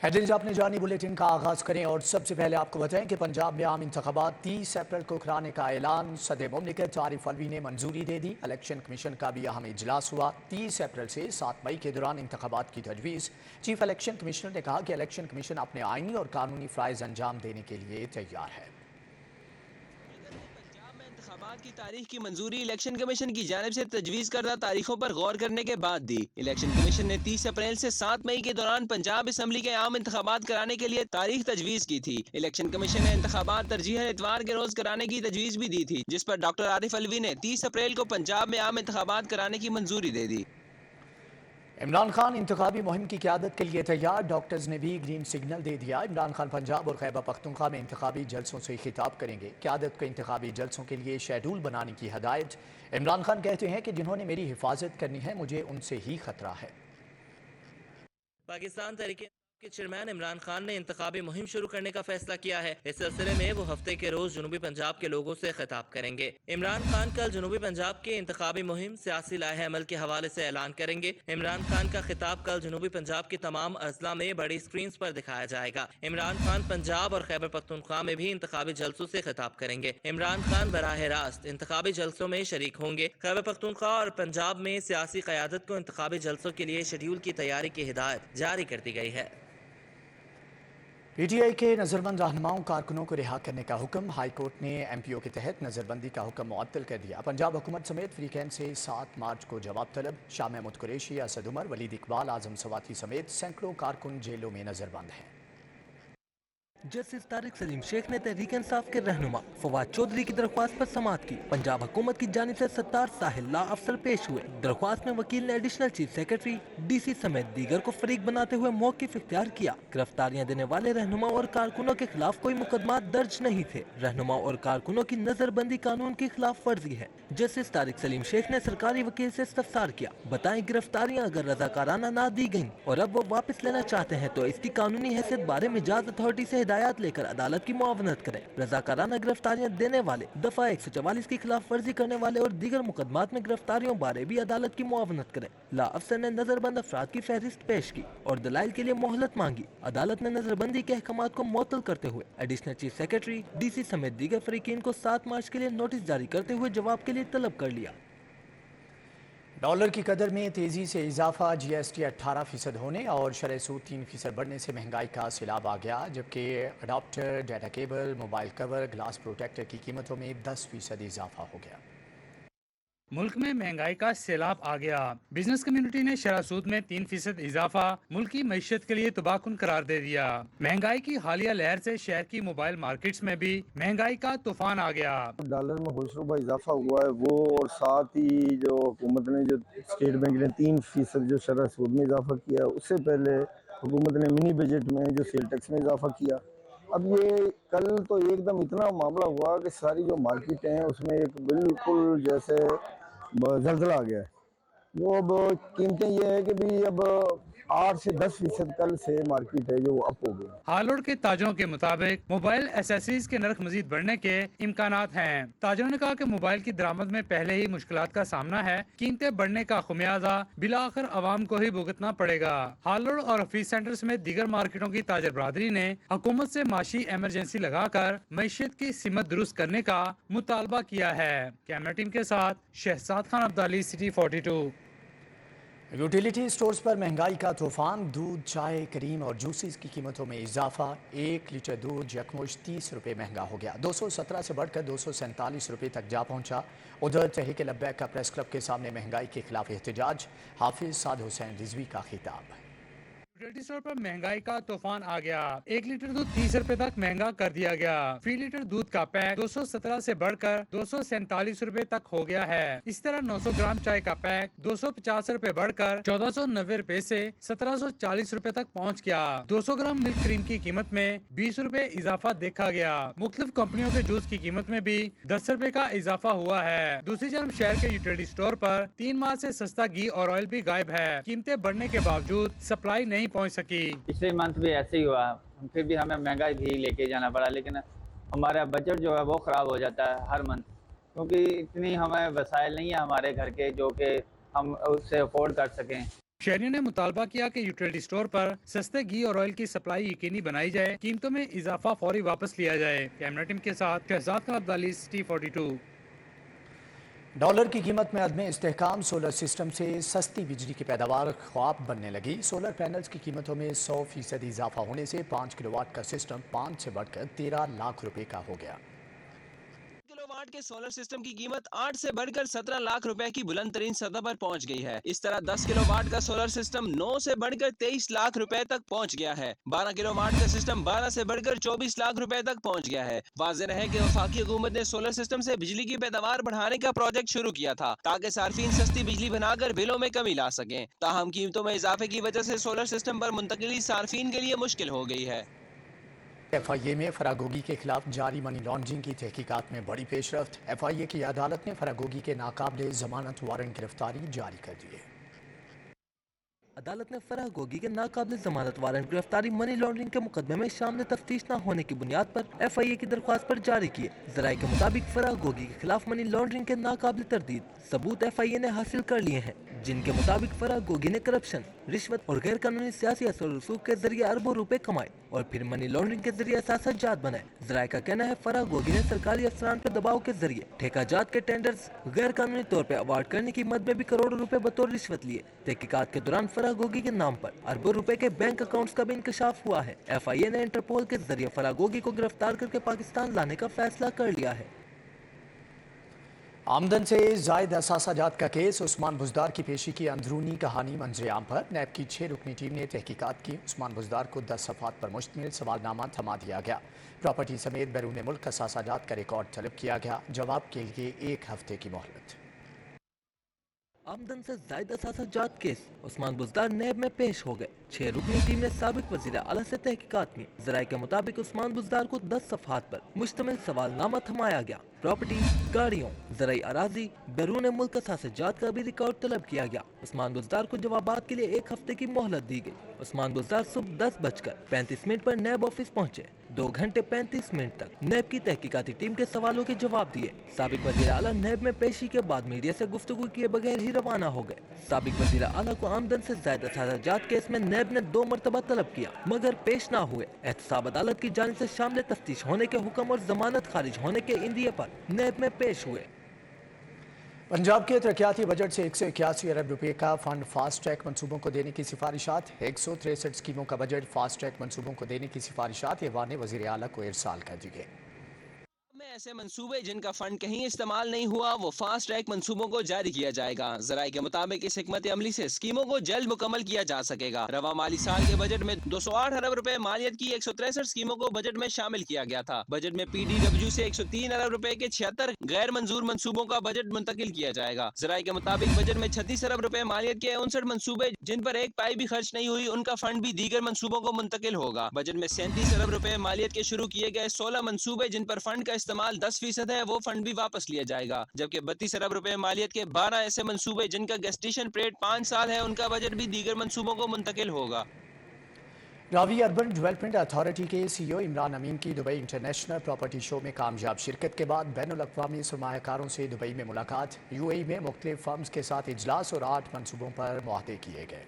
Headlines अपने जानी bulletin का आगाज करें और सबसे पहले आपको बताएं कि पंजाब में आम इंतखाबात 30 अप्रैल को कराने का ऐलान। सदर मुमलिकत आरिफ अलवी ने मंजूरी दे दी। इलेक्शन कमीशन का भी अहम इजलास हुआ। 30 अप्रैल से 7 मई के दौरान इंतखाबात की तजवीज़। चीफ इलेक्शन कमिश्नर ने कहा कि इलेक्शन कमीशन अपने आइनी और कानूनी फ़राइज़ अंजाम देने के लिए तैयार है। इंतखाबात की तारीख की मंजूरी इलेक्शन कमीशन की जानिब से तजवीज़ करदा तारीखों पर गौर करने के बाद दी। इलेक्शन कमीशन ने 30 अप्रैल से 7 मई के दौरान पंजाब असम्बली के आम इंतखाबात कराने के लिए तारीख तजवीज़ की थी। इलेक्शन कमीशन ने इंतखाबात तरजीहन इतवार के रोज कराने की तजवीज़ भी दी थी, जिस पर डॉक्टर आरिफ अलवी ने 30 अप्रैल को पंजाब में आम इंतखाबात कराने की मंजूरी दे दी। इमरान खान इंतखाबी मुहिम की क़यादत के लिए तैयार। डॉक्टर्स ने भी ग्रीन सिग्नल दे दिया। इमरान खान पंजाब और खैबर पख्तूनख्वा में इंतखाबी जलसों से खिताब करेंगे। क़यादत को इंतखाबी जलसों के लिए शेड्यूल बनाने की हदायत। इमरान खान कहते हैं कि जिन्होंने मेरी हिफाजत करनी है, मुझे उनसे ही खतरा है। पाकिस्तान तहरीक के चेयरमैन इमरान खान ने इंतखाबी मुहिम शुरू करने का फैसला किया है। इस सिलसिले में वो हफ्ते के रोज जनूबी पंजाब के लोगों से खिताब करेंगे। इमरान खान कल जनूबी पंजाब के इंतखाबी मुहिम सियासी लाहे अमल के हवाले से ऐलान करेंगे। इमरान खान का खिताब कल जनूबी पंजाब की तमाम अजला में बड़ी स्क्रीन पर दिखाया जाएगा। इमरान खान पंजाब और खैबर पख्तूनख्वा में भी इंतखाबी जलसों से खिताब करेंगे। इमरान खान बराह रास्त इंतखाबी जलसों में शरीक होंगे। खैबर पख्तूनख्वा और पंजाब में सियासी क़यादत को इंतखाबी जलसों के लिए शेड्यूल की तैयारी की हिदायत जारी कर दी गई है। PTI के नज़रबंद रहनुमाओं कारकुनों को रिहा करने का हुक्म। हाई कोर्ट ने MPO के तहत नज़रबंदी का हुक्म मुअत्तल कर दिया। पंजाब हुकूमत समेत फ्री कैंप से 7 मार्च को जवाब तलब। शाह महमूद कुरैशी, असद उमर, वलीद इकबाल, आजम सवाती समेत सैकड़ों कारकुन जेलों में नज़रबंद हैं। जस्टिस तारिक सलीम शेख ने तहरीक इंसाफ के रहनुमा फवाद चौधरी की दरख्वास्त पर समाअत की। पंजाब हुकूमत की जानिब से 17 साहिल ला अफसर पेश हुए। दरख्वास्त में वकील ने एडिशनल चीफ सेक्रेटरी DC समेत दीगर को फरीक बनाते हुए मौक़िफ़ इख्तियार किया। गिरफ्तारियां देने वाले रहनुमा और कारकुनों के खिलाफ कोई मुकदमा दर्ज नहीं थे। रहनुमा और कारकुनों की नजरबंदी कानून की खिलाफ वर्जी है। जस्टिस तारिक सलीम शेख ने सरकारी वकील से इस्तफसार किया। बताएं, गिरफ्तारियां अगर रजाकाराना ना दी गयी और अब वो वापस लेना चाहते हैं तो इसकी कानूनी हैसियत बारे में जज अथॉरिटी से हिदायत लेकर अदालत की मुआवनत करें। रजाकाराना गिरफ्तारियां देने वाले, दफा 144 की खिलाफ वर्जी करने वाले और दीगर मुकदमात में गिरफ्तारियों बारे भी अदालत की मुआवनत करें। ला अफसर ने नजरबंद अफराद की फहरिस्त पेश की और दलाइल के लिए मोहलत मांगी। अदालत ने नजरबंदी के अहकामात को मुअत्तल करते हुए एडिशनल चीफ सेक्रेटरी DC समेत दीगर फरीकीन को 7 मार्च के लिए नोटिस जारी करते हुए जवाब के लिए तलब कर लिया। डॉलर की कदर में तेज़ी से इजाफा। GST 18% होने और शरह सूद 3% बढ़ने से महंगाई का सैलाब आ गया, जबकि adapter, data cable, mobile cover, glass protector की कीमतों में 10% इजाफा हो गया। मुल्क में महंगाई का सैलाब आ गया। बिजनेस कम्युनिटी ने शरह सूद में 3% इजाफा मुल्क की मईशत के लिए तबाहकुन करार दे दिया। महंगाई की हालिया लहर से शहर की मोबाइल मार्केट्स में भी महंगाई का तूफान आ गया। डॉलर में खुशरुबा इजाफा हुआ है वो, और साथ ही जो हुकूमत ने, जो स्टेट बैंक ने 3% जो शरह सूद में इजाफा किया, उससे पहले हुकूमत ने मिनी बजट में जो सेल टैक्स में इजाफा किया। अब ये कल तो एकदम इतना मामला हुआ कि सारी जो मार्केट हैं उसमें एक बिल्कुल जैसे जल्जला आ गया है। वो अब कीमतें ये है कि भी अब 8 से 10% कल से मार्केट है जो अप हो गई। हालोड के ताजरों के मुताबिक मोबाइल एसेसरीज के नर्ख मजीद बढ़ने के इम्कानात हैं। ताजरों ने कहा कि मोबाइल की दरामद में पहले ही मुश्किलात का सामना है। कीमतें बढ़ने का खुमियाजा बिलाखिर अवाम को ही भुगतना पड़ेगा। हालोड और हफीज सेंटर समेत दीगर मार्केटों की ताजर बरादरी ने हुकूमत से माशी इमरजेंसी लगाकर मईशत की सीमत दुरुस्त करने का मुतालबा किया है। कैमरा टीम के साथ Shahzad Khan Abdali, city 42। Utility stores पर महंगाई का तूफान। दूध, चाय, क्रीम और जूसेस की कीमतों में इजाफा। 1 लीटर दूध यकमुश्त 30 रुपये महंगा हो गया। 217 से बढ़कर 247 रुपये तक जा पहुंचा। उधर तहरीक लब्बैक का प्रेस क्लब के सामने महंगाई के खिलाफ एहतजाज। हाफिज साद हुसैन रिजवी का खिताब। यूटिलिटी स्टोर पर महंगाई का तूफान आ गया। 1 लीटर दूध 30 रुपए तक महंगा कर दिया गया। फी लीटर दूध का पैक 217 से बढ़कर 247 रुपए तक हो गया है। इस तरह 900 ग्राम चाय का पैक 250 रुपए बढ़कर 1490 रुपए से 1740 रुपए तक पहुंच गया। 200 ग्राम मिल्क क्रीम की कीमत में 20 रुपए इजाफा देखा गया। मुख्तलिफ कंपनियों के जूस की कीमत में भी 10 रुपए का इजाफा हुआ है। दूसरी तरफ शहर के यूटिलिटी स्टोर पर 3 माह से सस्ता घी और ऑयल भी गायब है। कीमतें बढ़ने के बावजूद सप्लाई नहीं पहुंच सकी। पिछले मंथ भी ऐसे ही हुआ, फिर भी हमें महंगा घी लेके जाना पड़ा, लेकिन हमारा बजट जो है वो ख़राब हो जाता है हर मंथ, क्योंकि इतनी हमें वसाइल नहीं है हमारे घर के जो कि हम उससे अफोर्ड कर सकें। शहरियों ने मुतालबा किया कि यूटिलिटी स्टोर पर सस्ते घी और ऑयल की सप्लाई यकीनी बनाई जाए, कीमतों में इजाफा फौरी वापस लिया जाए। कैमरा टीम के साथ शहजाद खान अब्दाली, T42। डॉलर की कीमत में अदम इस्तेहकाम, सोलर सिस्टम से सस्ती बिजली की पैदावार ख्वाब बनने लगी। सोलर पैनल्स की कीमतों में 100% इजाफा होने से 5 किलोवाट का सिस्टम 5 से बढ़कर 13 लाख रुपए का हो गया। किलोवाट के सोलर सिस्टम की कीमत 8 से बढ़कर 17 लाख रुपए की बुलंद तरीन सतह पर पहुंच गई है। इस तरह 10 किलोवाट का सोलर सिस्टम 9 से बढ़कर 23 लाख रुपए तक पहुंच गया है। 12 किलोवाट का सिस्टम 12 से बढ़कर 24 लाख रुपए तक पहुंच गया है। वाज़ेह है कि वफाकी हुकूमत ने सोलर सिस्टम से बिजली की पैदावार बढ़ाने का प्रोजेक्ट शुरू किया था ताकि सार्फिन सस्ती बिजली बनाकर बिलों में कमी ला सकें। ताहम कीमतों में इजाफे की वजह से सोलर सिस्टम पर मुंतकिली सार्फिन के लिए मुश्किल हो गई है। FIA में फरागोगी के खिलाफ जारी मनी लॉन्ड्रिंग की तहकीकात में बड़ी पेशरफ्त। FIA की अदालत ने फरागोगी के नाकाबिले जमानत वारंट गिरफ्तारी जारी कर दी है। अदालत ने फराह गोगी के नाकाबिल जमानत वारंट गिरफ्तारी मनी लॉन्ड्रिंग के मुकदमे में शामिल तफ्तीश न होने की बुनियाद पर FIA की दरख्वास्त पर जारी किए। जराये के मुताबिक फराह गोगी के खिलाफ मनी लॉन्ड्रिंग के नाकाबिल तरदीद सबूत FIA ने हासिल कर लिए हैं, जिनके मुताबिक फराह गोगी ने करप्शन, रिश्वत और गैर कानूनी सियासी असर रसूख के जरिए अरबों रुपए कमाए और फिर मनी लॉन्ड्रिंग के जरिए असासाजात बनाए। जराये का कहना है फराह गोगी ने सरकारी अफसरान पर दबाव के जरिए ठेकाजात के टेंडर्स गैर कानूनी तौर पर अवार्ड करने की मद में भी करोड़ों रुपए बतौर रिश्वत लिए। तहकीकात के दौरान फराह गोगी के नाम पर अरबों रुपए के बैंक अकाउंट्स का भी इंकशाफ हुआ है। FIA ने इंटरपोल के जरिए फराह गोगी को गिरफ्तार करके पाकिस्तान लाने का फैसला कर लिया है। आमदन से जायद असासाजात का केस, उस्मान बुजदार की पेशी की अंदरूनी कहानी मंजरेआम पर। नैब की 6 रुकनी टीम ने तहकीकात की। उस्मान बुजदार को 10 सफ़ात पर मुश्तमिल सवालनामा थमा दिया गया। प्रॉपर्टी समेत बैरून मुल्क असासाजात का रिकॉर्ड तलब किया गया। जवाब के लिए 1 हफ्ते की मोहलत। आमदन से जायद असासाजात केस, उस्मान बुजदार नैब में पेश हो गए। 6 रुकनी टीम ने साबिक वज़ीर आला से तहकीकात की। ज़राए के मुताबिक उस्मान बुजदार को 10 सफ़हात पर मुश्तमिल सवालनामा थमाया गया। प्रॉपर्टी, गाड़ियों, ज़राई अराजी, बैरून मुल्क असासाजात का भी रिकॉर्ड तलब किया गया। उस्मान बुजदार को जवाबात के लिए 1 हफ्ते की मोहलत दी गई। उस्मान बुजदार सुबह 10:35 पर नैब ऑफिस पहुंचे। 2 घंटे 35 मिनट तक नैब की तहकीकाती टीम के सवालों के जवाब दिए। साबिक वज़ीर आला नैब में पेशी के बाद मीडिया से गुफ्तगू किए बगैर ही रवाना हो गए। साबिक वज़ीर आला को आमदन से ज़ायद असासाजात केस में नैब ने 2 मरतबा तलब किया मगर पेश ना हुए। एहतसाब अदालत की जानिब से शामिल तफ्तीश होने के हुक्म और जमानत खारिज होने के इंदिए पर नैब में पेश हुए। पंजाब के तरक्याती बजट से 181 अरब रुपए का फंड फास्ट ट्रैक मंसूबों को देने की सिफारिशात। 163 स्कीमों का बजट फास्ट ट्रैक मंसूबों को देने की सिफारिशात ऐवान वज़ीर आला को इरसाल कर दी गई। ऐसे मंसूबे जिनका फंड कहीं इस्तेमाल नहीं हुआ वो फास्ट ट्रैक मंसूबों को जारी किया जाएगा। ज़राए के मुताबिक इस हिकमत अमली से स्कीमों को जल्द मुकम्मल किया जा सकेगा। रवा माली साल के बजट में 208 अरब रुपए मालियत की 163 स्कीमों को बजट में शामिल किया गया था। बजट में PDW से 103 अरब रुपए के 76 गैर मंजूर मंसूबों का बजट मुंतकिल किया जाएगा। ज़राए के मुताबिक बजट में 36 अरब रुपए मालियत के 59 मंसूबे जिन पर एक पाई भी खर्च नहीं हुई उनका फंड भी दीगर मंसूबों को मुंतकिल होगा। बजट में 37 अरब रुपए मालियत के शुरू किए गए 16 मंसूबे जिन पर फंड का इस्तेमाल 10% है वो फंड भी वापस लिया जाएगा। जबकि 32 अरब रुपए मालियत के 12 ऐसे मंसूबे जिनका गेस्टेशन पीरियड 5 साल है उनका बजट भी दीगर मंसूबों को मुंतकिल होगा। रावी अर्बन डेवलपमेंट अथॉरिटी के CEO इमरान अमीन की दुबई इंटरनेशनल प्रॉपर्टी शो में कामयाब शिरकत के बाद बैनुल अक़वामी सरमायाकारों से दुबई में मुलाकात। UAE में मुख्तलिफ फर्म्स के साथ इजलास और 8 मंसूबों पर मुआहदे किए गए।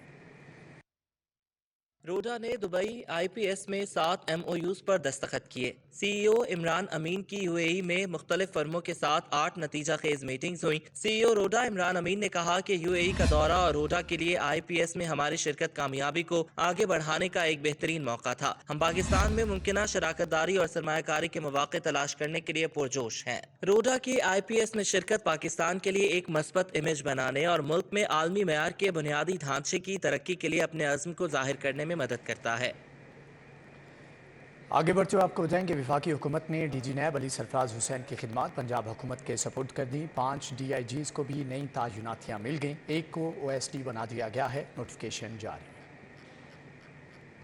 रोडा ने दुबई IPS में 7 MOUs पर दस्तखत किए। CEO इमरान अमीन की UAE में मुख्तलिफ फर्मों के साथ 8 नतीजा खेज मीटिंग्स हुई। CEO रोडा इमरान अमीन ने कहा कि UAE का दौरा और रोडा के लिए IPS में हमारी शिरकत कामयाबी को आगे बढ़ाने का एक बेहतरीन मौका था। हम पाकिस्तान में मुमकिन शराकतदारी और सरमायाकारी के मौके तलाश करने के लिए पुरजोश हैं। रोडा की IPS में शिरकत पाकिस्तान के लिए एक मस्बत इमेज बनाने और मुल्क में आलमी मेयार के बुनियादी ढांचे की तरक्की के लिए अपने अज़्म को जाहिर करने में मदद करता है। आगे बढ़ते हुए आपको बताएंगे वफाकी हुकूमत ने DG नैब अली सरफराज हुसैन की खिदमात पंजाब हुकूमत के सपुर्द कर दी। 5 DIGs को भी नई तायुनातियाँ मिल गईं। 1 को OSD बना दिया गया है। नोटिफिकेशन जारी।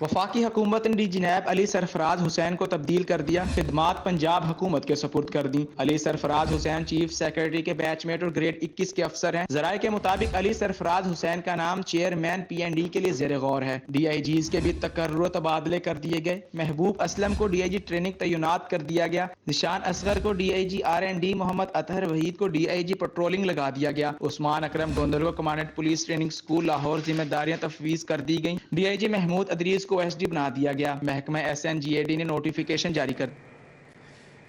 वफाकी हुकूमत ने डीजी नैब अली सरफराज हुसैन को तब्दील कर दिया, खिदमात पंजाब हुकूमत के सुपुर्द कर दी। अली सरफराज हुसैन चीफ सेक्रेटरी के बैचमेट और ग्रेड 21 के अफसर हैं। जराये के मुताबिक अली सरफराज हुसैन का नाम चेयरमैन PND के लिए ज़ेर गौर है। DIGs के भी तकर्रुर तबादले कर दिए गए। महबूब असलम को DIG ट्रेनिंग तैनात कर दिया गया। निशान असगर को DIG R&D, मोहम्मद अतहर वहीद को DIG पेट्रोलिंग लगा दिया गया। उस्मान अकरम डोंदल को commandant police training school Lahore जिम्मेदारियां तफवीज कर दी गई। DIG महमूद अदरीस को SD बना दिया गया। महकमा SNGAD ने नोटिफिकेशन जारी कर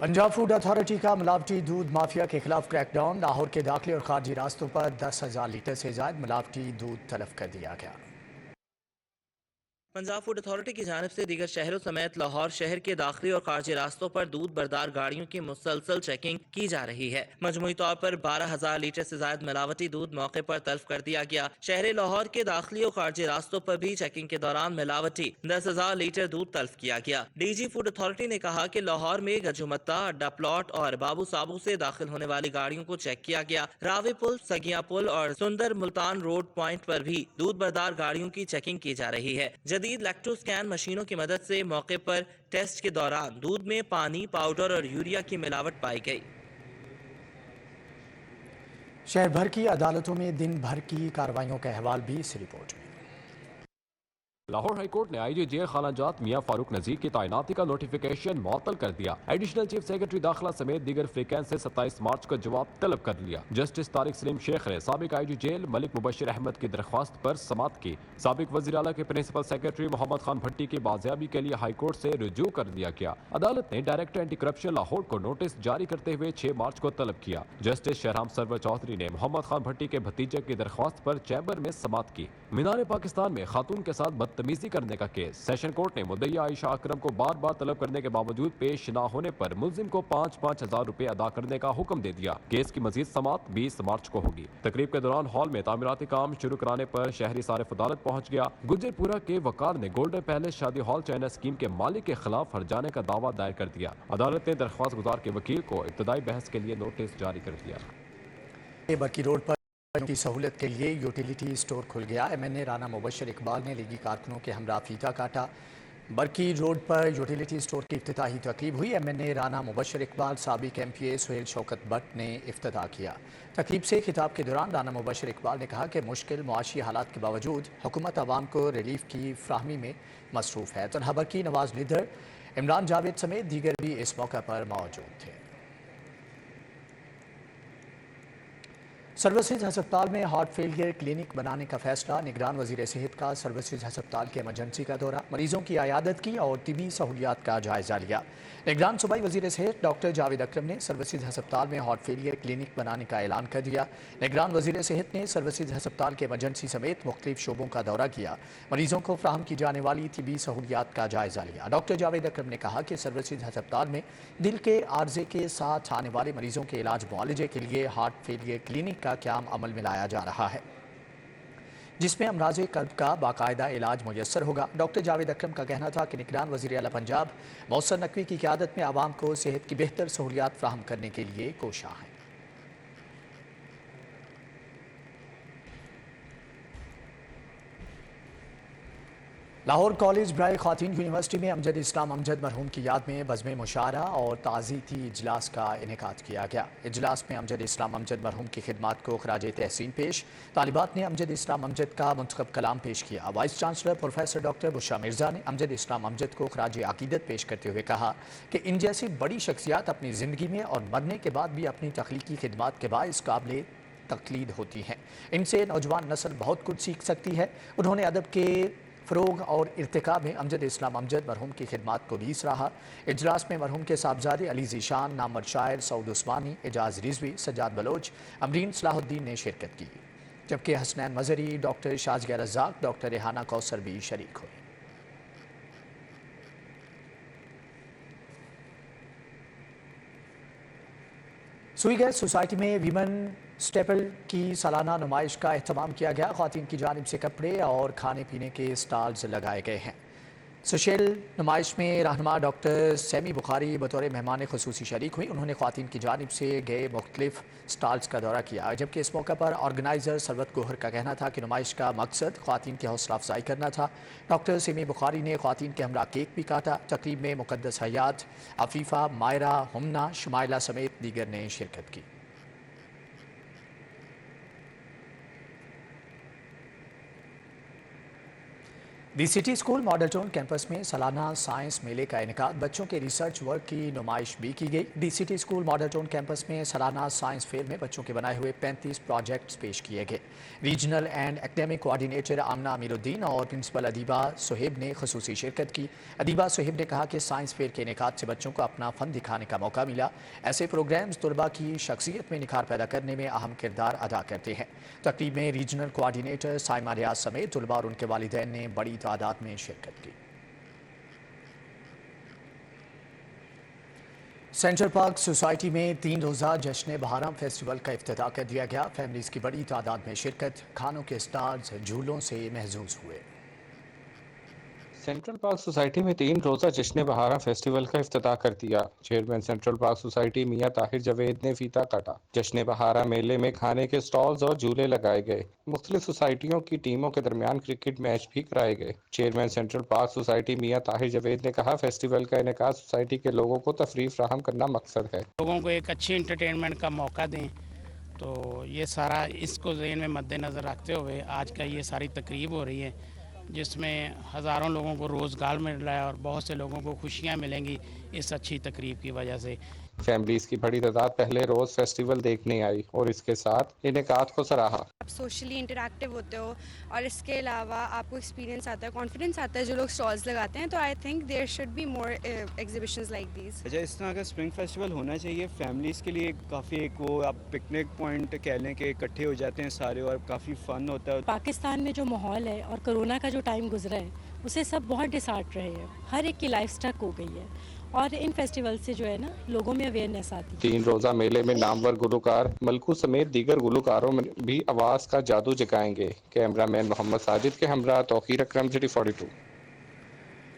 पंजाब फूड अथॉरिटी का मिलावटी दूध माफिया के खिलाफ क्रैकडाउन। लाहौर के दाखिली और खारजी रास्तों पर 10,000 लीटर से ज्यादा मिलावटी दूध तलब कर दिया गया। पंजाब फूड अथॉरिटी की जानिब से दीगर शहरों समेत लाहौर शहर के दाखिली और खारजी रास्तों पर दूध बरदार गाड़ियों की मुसलसल चेकिंग की जा रही है। मजमूई तौर पर 12,000 लीटर से ज्यादा मिलावटी दूध मौके पर तल्फ कर दिया गया। शहर लाहौर के दाखिली और खारजी रास्तों पर भी चेकिंग के दौरान मिलावटी 10,000 लीटर दूध तल्फ किया गया। DG फूड अथॉरिटी ने कहा कि लाहौर में गजुमत्ता, अड्डा प्लॉट और बाबू साबू से दाखिल होने वाली गाड़ियों को चेक किया गया। रावे पुल, सगिया पुल और सुंदर मुल्तान रोड पॉइंट पर भी दूध बरदार गाड़ियों की चेकिंग की जा रही है। जदीद लैक्टो स्कैन मशीनों की मदद से मौके पर टेस्ट के दौरान दूध में पानी, पाउडर और यूरिया की मिलावट पाई गई। शहर भर की अदालतों में दिन भर की कार्रवाइयों का अहवाल भी इस रिपोर्ट में। लाहौर हाई कोर्ट ने IG जेल खानाजात मियां फारूक नजीर की तैनाती का नोटिफिकेशन मुअत्तल कर दिया। एडिशनल चीफ सेक्रेटरी दाखिला समेत दीगर फ्रीकैन से 27 मार्च का जवाब तलब कर लिया। जस्टिस तारिक सलीम शेख ने साबिक IG जेल मलिक मुबशिर अहमद की दरख्वास्त पर समाअत की। साबिक वज़ीर आला के प्रिंसिपल सेक्रेटरी मोहम्मद खान भट्टी की बाजियाबी के लिए हाई कोर्ट से रुजू कर दिया गया। अदालत ने डायरेक्टर एंटी करप्शन लाहौर को नोटिस जारी करते हुए 6 मार्च को तलब किया। जस्टिस शहराम सरवर चौधरी ने मोहम्मद खान भट्टी के भतीजे की दरख्वास्त पर चैम्बर में समाअत की। मीनार पाकिस्तान में खातून के साथ बदतमीजी करने का केस। सेशन कोर्ट ने मुद्दई आयशा अकरम को बार बार तलब करने के बावजूद पेश न होने पर मुल्जिम को 5-5 हजार रुपए अदा करने का हुक्म दे दिया। केस की मजीद समाअत 20 मार्च को होगी। तकरीब के दौरान हॉल में तामीराती काम शुरू कराने पर शहरी सारिफ अदालत पहुंच गया। गुज्जरपुरा के वकार ने गोल्डन पैलेस शादी हॉल चाइना स्कीम के मालिक के खिलाफ हर्जाने का दावा दायर कर दिया। अदालत ने दरख्वास्त गुजार के वकील को इब्तदाई बहस के लिए नोटिस जारी कर दिया। बरकी रोड पर की सहूलत के लिए यूटिलिटी स्टोर खुल गया। MNA राना मुबशिर इकबाल ने लीगी कारकुनों के हमरा फीता काटा। बरकी रोड पर यूटिलिटी स्टोर की इफ्तिताही तकरीब हुई। MNA राना मुबशिर इकबाल, साबिक MPA सुहेल शौकत भट्ट ने इफ्तिताह किया। तकरीब से खिताब के दौरान राना मुबशिर इकबाल ने कहा कि मुश्किल मुआशी हालात के बावजूद हुकूमत आवाम को रिलीफ की फ्राहमी में मसरूफ़ है। तनहा बरकी नवाज लिदर, इमरान जावेद समेत दीगर भी इस मौका पर मौजूद थे। सर्विसेज हस्पताल में हार्ट फेलियर क्लिनिक बनाने का फैसला। निगरान वजीर सेहत का सर्विसेज हस्पताल के इमरजेंसी का दौरा, मरीजों की आयादत की और तिबी सहूलियात का जायजा लिया। निगरान सूबाई वजीर सेहत डॉक्टर जावेद अकरम ने सर्विसेज हस्पताल में हार्ट फेलियर क्लिनिक बनाने का ऐलान कर दिया। निगरान वजीर सेहत ने सर्विसेज हस्पताल के इमरजेंसी समेत मुख्तलिफ शोबों का दौरा किया, मरीजों को फ्राहम की जाने वाली तिबी सहूलियात का जायजा लिया। डॉक्टर जावेद अकरम ने कहा कि सर्विसेज हस्पताल में दिल के आर्जे के साथ आने वाले मरीजों के इलाज मुआलजे के लिए हार्ट फेलियर क्लिनिक का क्याम अमल में लाया जा रहा है, जिसमें अमराज़े कल्ब का बाकायदा इलाज मुयस्सर होगा। डॉक्टर जावेद अकरम का कहना था कि निगरान वज़ीर आला पंजाब मौसर नकवी की क़यादत में आवाम को सेहत की बेहतर सहूलियात फ्राहम करने के लिए कोशां है। लाहौर कॉलेज ब्राय खातून यूनिवर्सिटी में अमजद इस्लाम अमजद मरहूम की याद में बज़्म मुशारा और ताज़ीती इजलास का इनेकाद किया गया। इजलास में अमजद इस्लाम अमजद मरहूम की खिदमात को खराज तहसीन पेश। तालिबात ने अमजद इस्लाम अमजद का मुंतखब कलाम पेश किया। Vice chancellor professor doctor Bushra Mirza ने अमजद इस्लाम अमजद को खराज अकीदत पेश करते हुए कहा कि इन जैसी बड़ी शख्सियात अपनी ज़िंदगी में और मरने के बाद भी अपनी तख्लीकी खिदमात के बाइस काबिल तकलीद होती हैं। इनसे नौजवान नस्ल बहुत कुछ सीख सकती है। उन्होंने अदब के फ़रोग और इर्तिका में अमजद इस्लाम अमजद मरहूम की खिदमात को भी सराहा। इजलास में मरहूम के साहबजादे अली ज़ीशान, नामवर शायर सऊद उस्मानी, एजाज रिजवी, सज्जाद बलोच, अमरीन सलाहुद्दीन ने शिरकत की, जबकि हसनैन मजहरी, डॉक्टर शाज़िया रज़ाक, डॉक्टर रेहाना कौसर भी शरीक हुए। सुई गैस सोसाइटी में वीमन स्टेपल की सालाना नुमाइश का एहतमाम किया गया। ख़वातीन की जानिब से कपड़े और खाने पीने के स्टॉल्स लगाए गए हैं। سوشل نمائش میں رہنما ڈاکٹر سیمی بخاری بطور مہمان خصوصی شریک ہوئی. انہوں نے خواتین کی جانب سے گئے مختلف سٹالز کا دورہ کیا، جبکہ اس موقع پر آرگنائزر سربت گوہر کا کہنا تھا کہ نمائش کا مقصد خواتین کی حوصلہ افزائی کرنا تھا. ڈاکٹر سیمی بخاری نے خواتین کے ہمراہ کیک بھی کاٹا. تقریب میں مقدس حیات، عفیفہ، مائرہ، ہمنا، شمائلہ سمیت دیگر نے شرکت کی. The city school model town campus میں سالانہ سائنس میلے کا انعقاد. بچوں کے ریسرچ ورک کی نمائش بھی کی گئی. The city school model town campus میں سالانہ سائنس فیئر میں بچوں کے بنائے ہوئے 35 پروجیکٹس پیش کیے گئے. Regional and academic coordinator Amna Amir uddin اور پرنسپل ادیبہ صہیب نے خصوصی شرکت کی. ادیبہ صہیب نے کہا کہ سائنس فیئر کے انعقاد سے بچوں کو اپنا فن دکھانے کا موقع ملا. ایسے پروگرامز طلباء کی شخصیت میں نکھار پیدا کرنے میں اہم کردار ادا کرتے ہیں. تقریب میں ریجنل کوآرڈینیٹر سائمہ ریاض سمیت طلباء اور ان کے والدین نے بڑی تعداد میں شرکت کی. سینٹرل پارک سوسائٹی میں 3 روزہ جشن بہارم فیسٹیول کا افتتاح کر دیا گیا. فیملیز کی بڑی تعداد میں شرکت، کھانوں کے اسٹالز جھولوں سے محظوظ ہوئے. سینٹرل پارک سوسائٹی میں 3 روزہ جشن بہارا فیسٹیول کا افتتاح کر دیا. چیئرمین سینٹرل پارک سوسائٹی میاں طاہر جاوید نے فیتا کاٹا. جشن بہارا میلے میں کھانے کے سٹالز اور جھولے لگائے گئے. مختلف سوسائٹیوں کی ٹیموں کے درمیان کرکٹ میچ بھی کرائے گئے. چیئرمین سینٹرل پارک سوسائٹی میاں طاہر جاوید نے کہا فیسٹیول کا انعقاد سوسائٹی کے لوگوں کو تفریح فراہم کرنا مقصد ہے. لوگوں کو ایک اچھی انٹرٹینمنٹ کا موقع دیں، تو یہ سارا اس کو ذہن میں مد نظر رکھتے ہوئے آج کا یہ ساری تقریب ہو رہی ہے، جس میں ہزاروں لوگوں کو روزگار مل رہا ہے اور بہت سے لوگوں کو خوشیاں ملیں گی اس اچھی تقریب کی وجہ سے. فیملیز کی بڑی تعداد پہلے روز فیسٹیول دیکھنے آئی اور اس کے ساتھ انعقاد کو سراہا. آپ سوشلی انٹریکٹیو ہوتے ہو اور اس کے علاوہ آپ کو ایکسپیرینس آتا ہے، کانفیڈنس آتا ہے جو لوگ اسٹالز لگاتے ہیں. تو I think there should be more exhibitions like these. اچھا، اس طرح کا اسپرنگ فیسٹیول ہونا چاہیے. فیملیز کے لیے کافی ایک وہ آپ پکنک پوائنٹ کہہ لیں کہ اکٹھے ہو جاتے ہیں سارے اور کافی فن ہوتا ہے. پاکستان میں جو ماحول ہے اور کرونا کا جو ٹائم گزرا ہے اسے سب بہت ڈسہارٹ رہے ہیں. ہر ایک کی لائف سٹک ہو گئی ہے اور ان فیسٹیول سے جو ہے نا لوگوں میں اویئرنیس آتی ہے. 3 روزہ میلے میں نامور گلوکار ملکو سمیت دیگر گلوکاروں میں بھی آواز کا جادو جگائیں گے. کیمرہ مین محمد ساجد کے ہمراہ توقیر اکرم City 42.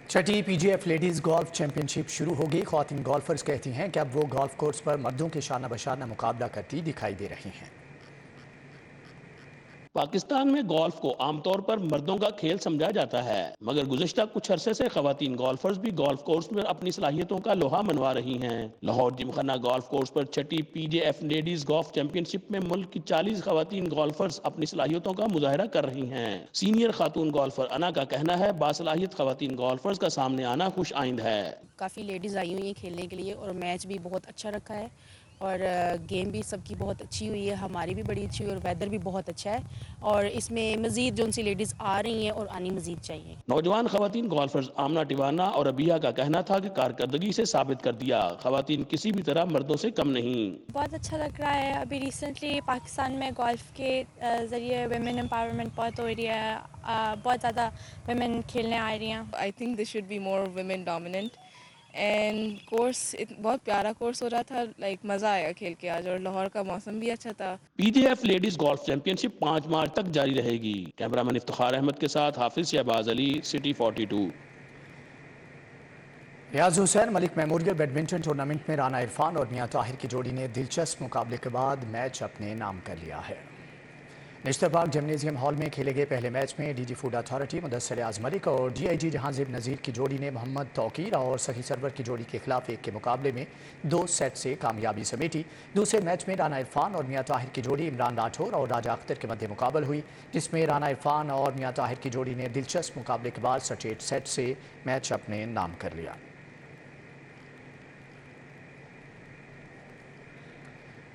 چھٹی پی جی ایف لیڈیز گولف چیمپئن شپ شروع ہوگی. خواتین گولفرز کہتی ہیں کہ اب وہ گولف کورس پر مردوں کے شانہ بشانہ مقابلہ کرتی دکھائی دے رہی ہیں. پاکستان میں گولف کو عام طور پر مردوں کا کھیل سمجھا جاتا ہے، مگر گزشتہ کچھ عرصے سے خواتین گولفرز بھی گولف کورس میں اپنی صلاحیتوں کا لوہا منوا رہی ہیں. لاہور جمخانہ گولف کورس پر چھٹی P J F ladies golf championship میں ملک کی 40 خواتین گولفرز اپنی صلاحیتوں کا مظاہرہ کر رہی ہیں. سینئر خاتون گولفر انا کا کہنا ہے باصلاحیت خواتین گولفرز کا سامنے آنا خوش آئند ہے. کافی لیڈیز آئی ہوئی ہیں کھیلنے کے لیے اور میچ بھی بہت اچھا رکھا ہے اور گیم بھی سب کی بہت اچھی ہوئی ہے، ہماری بھی بڑی اچھی ہوئی اور ویدر بھی بہت اچھا ہے اور اس میں مزید جو ان سی لیڈیز آ رہی ہیں اور آنی مزید چاہیے. نوجوان خواتین گولفرز آمنہ ٹیوانا اور ابیہ کا کہنا تھا کہ کارکردگی سے ثابت کر دیا خواتین کسی بھی طرح مردوں سے کم نہیں. بہت اچھا لگ رہا ہے. ابھی ریسنٹلی پاکستان میں گولف کے ذریعے ویمن امپاورمنٹ بہت ہو رہی ہے، بہت زیادہ ویمن کھیلنے آ رہی ہیں. I think this should be more women dominant and course بہت پیارا کورس ہو رہا تھا. لائک مزہ آیا کھیل کے آج اور لاہور کا موسم بھی اچھا تھا. P J F ladies golf championship 5 March تک جاری رہے گی. کیمرہ مین افتخار احمد کے ساتھ حافظ شہباز علی City 42. ریاض حسین ملک میموریل بیڈمنٹن ٹورنامنٹ میں رانا عرفان اور میاں طاہر کی جوڑی نے دلچسپ مقابلے کے بعد میچ اپنے نام کر لیا ہے. نشتر پارک جمنیزیم ہال میں کھیلے گئے پہلے میچ میں D G food authority Mudassar Azam Malik اور ڈی آئی جی جہانزیب نذیر کی جوڑی نے محمد توقیر اور سخی سرور کی جوڑی کے خلاف 1 کے مقابلے میں 2 سیٹ سے کامیابی سمیٹی. دوسرے میچ میں رانا عرفان اور میاں طاہر کی جوڑی عمران راٹھور اور راجہ اختر کے مدِ مقابل ہوئی، جس میں رانا عرفان اور میاں طاہر کی جوڑی نے دلچسپ مقابلے کے بعد سٹریٹ سیٹ سے میچ اپنے نام کر لیا.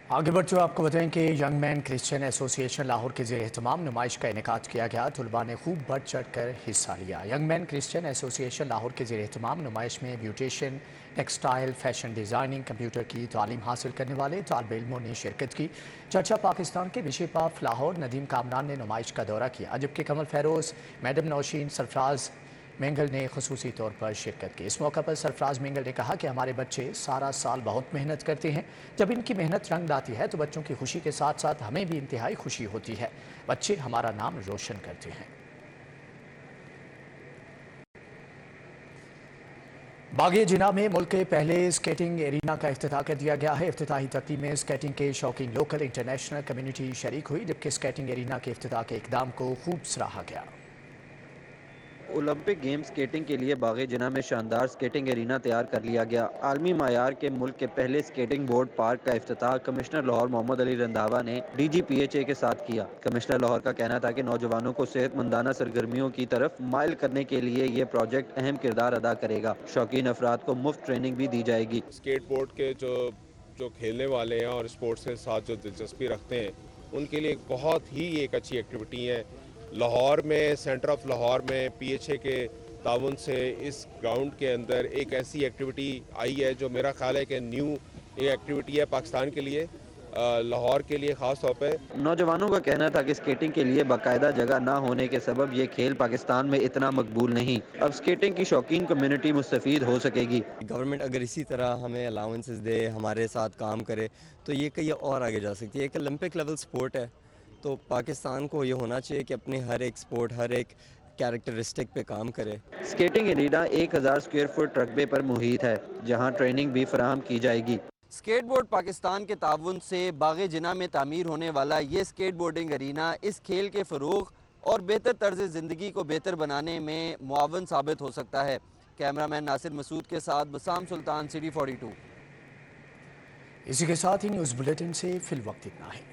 آگے بڑھتے ہوئے آپ کو بتائیں کہ ینگ مین کرسچین ایسوسی ایشن لاہور کے زیر اہتمام نمائش کا انعقاد کیا گیا. طلباء نے خوب بڑھ چڑھ کر حصہ لیا. ینگ مین کرسچین ایسوسی ایشن لاہور کے زیر اہتمام نمائش میں beautician, textile, fashion designing, computer کی تعلیم حاصل کرنے والے طالب علموں نے شرکت کی. چرچا پاکستان کے بشپ آف لاہور ندیم کامران نے نمائش کا دورہ کیا، جبکہ کمل فیروز، میڈم نوشین، سرفراز مینگل نے خصوصی طور پر شرکت کی. اس موقع پر سرفراز مینگل نے کہا کہ ہمارے بچے سارا سال بہت محنت کرتے ہیں. جب ان کی محنت رنگ لاتی ہے تو بچوں کی خوشی کے ساتھ ساتھ ہمیں بھی انتہائی خوشی ہوتی ہے. بچے ہمارا نام روشن کرتے ہیں. बागी जिना में मुल्क के पहले स्केटिंग एरिना का इफ्तिताह कर दिया गया है। इफ्तिताही तकरीब में स्केटिंग के शौकीन लोकल इंटरनेशनल कम्युनिटी शरीक हुई, जबकि स्केटिंग एरिना के इफ्तिताह के इकदाम को खूब सराहा गया। ओलंपिक गेम्स स्केटिंग के लिए बागी जिना में शानदार स्केटिंग एरिना तैयार कर लिया गया। आलमी मायार के मुल्क के पहले स्केटिंग बोर्ड पार्क का इफ्तिताह कमिश्नर लाहौर मोहम्मद अली रंधावा ने DGPHA के साथ किया। कमिश्नर लाहौर का कहना था कि नौजवानों को सेहतमंदाना सरगर्मियों की तरफ माइल करने के लिए ये प्रोजेक्ट अहम किरदार अदा करेगा। शौकीन अफराद को मुफ्त ट्रेनिंग भी दी जाएगी। स्केट बोर्ड के जो खेलने वाले हैं और स्पोर्ट्स के साथ जो दिलचस्पी रखते हैं, उनके लिए बहुत ही एक अच्छी एक्टिविटी है। लाहौर में, सेंटर ऑफ लाहौर में PHA के ताउन से इस ग्राउंड के अंदर एक ऐसी एक्टिविटी आई है जो मेरा ख्याल है कि न्यू एक एक्टिविटी है पाकिस्तान के लिए, लाहौर के लिए ख़ास तौर पे। नौजवानों का कहना था कि स्केटिंग के लिए बाकायदा जगह ना होने के सबब ये खेल पाकिस्तान में इतना मकबूल नहीं। अब स्केटिंग की शौकीन कम्युनिटी मुस्तफीद हो सकेगी। गवर्नमेंट अगर इसी तरह हमें अलाउंसेस दे, हमारे साथ काम करे, तो ये कहीं और आगे जा सकती है। एक ओलंपिक लेवल स्पोर्ट है, तो पाकिस्तान को ये होना चाहिए कि अपने हर एक स्पोर्ट, हर एक कैरेक्टरिस्टिक पे काम करे। स्केटिंग एरिना 1000 स्क्वायर फुट रकबे पर मुहित है, जहां ट्रेनिंग भी फराहम की जाएगी। स्केट बोर्ड पाकिस्तान के ताउन से बागी जिना में तामीर होने वाला ये स्केट बोर्डिंग एरिना इस खेल के फ़रोग़ और बेहतर तर्ज ज़िंदगी को बेहतर बनाने में मुआवन साबित हो सकता है। कैमरामैन नासिर मसूद के साथ बसाम सुल्तान, City 42। इसी के साथ ही न्यूज़ बुलेटिन से फिल वक्त इतना है।